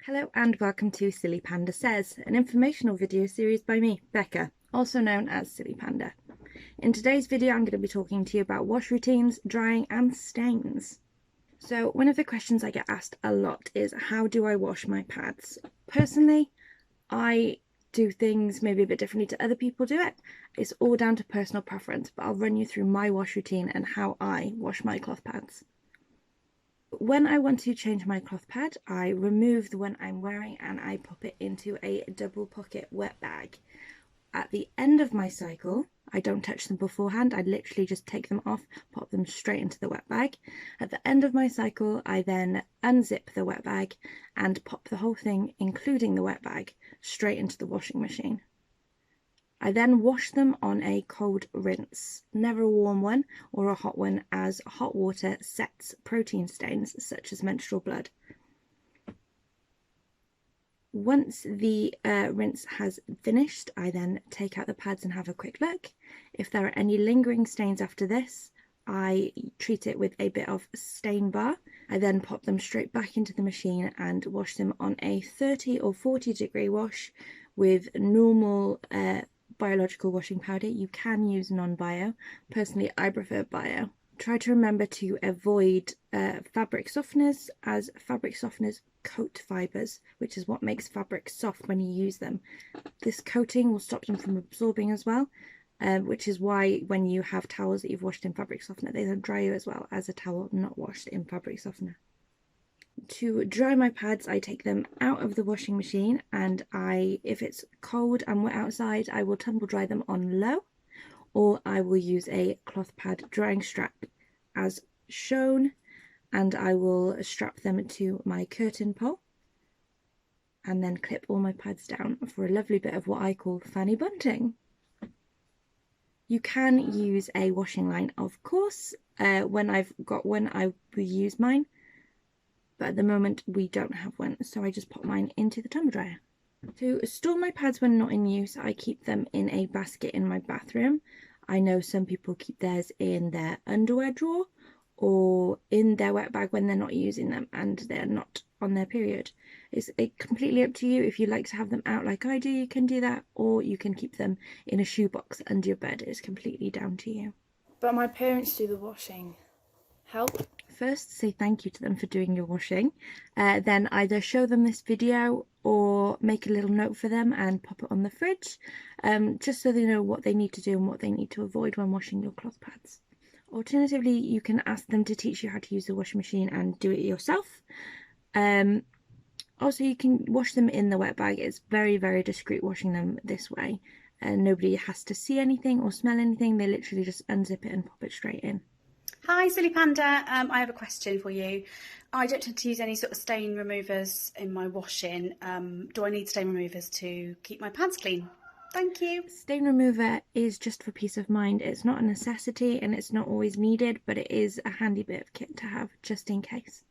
Hello and welcome to Silly Panda Says, an informational video series by me, Becca, also known as Silly Panda. In today's video I'm going to be talking to you about wash routines, drying and stains. So one of the questions I get asked a lot is how do I wash my pads? Personally, I do things maybe a bit differently to other people do it. It's all down to personal preference, but I'll run you through my wash routine and how I wash my cloth pads. When I want to change my cloth pad, I remove the one I'm wearing and I pop it into a double pocket wet bag. At the end of my cycle, I don't touch them beforehand, I literally just take them off, pop them straight into the wet bag. At the end of my cycle, I then unzip the wet bag and pop the whole thing, including the wet bag, straight into the washing machine. I then wash them on a cold rinse, never a warm one or a hot one, as hot water sets protein stains such as menstrual blood. Once the rinse has finished, I then take out the pads and have a quick look. If there are any lingering stains after this, I treat it with a bit of stain bar. I then pop them straight back into the machine and wash them on a 30 or 40 degree wash with normal biological washing powder. You can use non-bio. Personally, I prefer bio. Try to remember to avoid fabric softeners, as fabric softeners coat fibres, which is what makes fabric soft when you use them. This coating will stop them from absorbing as well, which is why when you have towels that you've washed in fabric softener, they don't dry you as well as a towel not washed in fabric softener. To dry my pads, I take them out of the washing machine and if it's cold and wet outside, I will tumble dry them on low, or I will use a cloth pad drying strap as shown, and I will strap them to my curtain pole and then clip all my pads down for a lovely bit of what I call fanny bunting. You can use a washing line, of course. When I've got one, I will use mine. But at the moment we don't have one, so I just pop mine into the tumble dryer. To store my pads when not in use, I keep them in a basket in my bathroom. I know some people keep theirs in their underwear drawer or in their wet bag when they're not using them and they're not on their period. It's completely up to you. If you like to have them out like I do, you can do that, or you can keep them in a shoebox under your bed. It's completely down to you. But my parents do the washing. Help? First, say thank you to them for doing your washing, then either show them this video or make a little note for them and pop it on the fridge, just so they know what they need to do and what they need to avoid when washing your cloth pads. Alternatively, you can ask them to teach you how to use the washing machine and do it yourself. Also, you can wash them in the wet bag. It's very, very discreet washing them this way, and nobody has to see anything or smell anything. They literally just unzip it and pop it straight in. Hi Silly Panda, I have a question for you. I don't tend to use any sort of stain removers in my washing. Do I need stain removers to keep my pads clean? Thank you. Stain remover is just for peace of mind. It's not a necessity and it's not always needed, but it is a handy bit of kit to have just in case.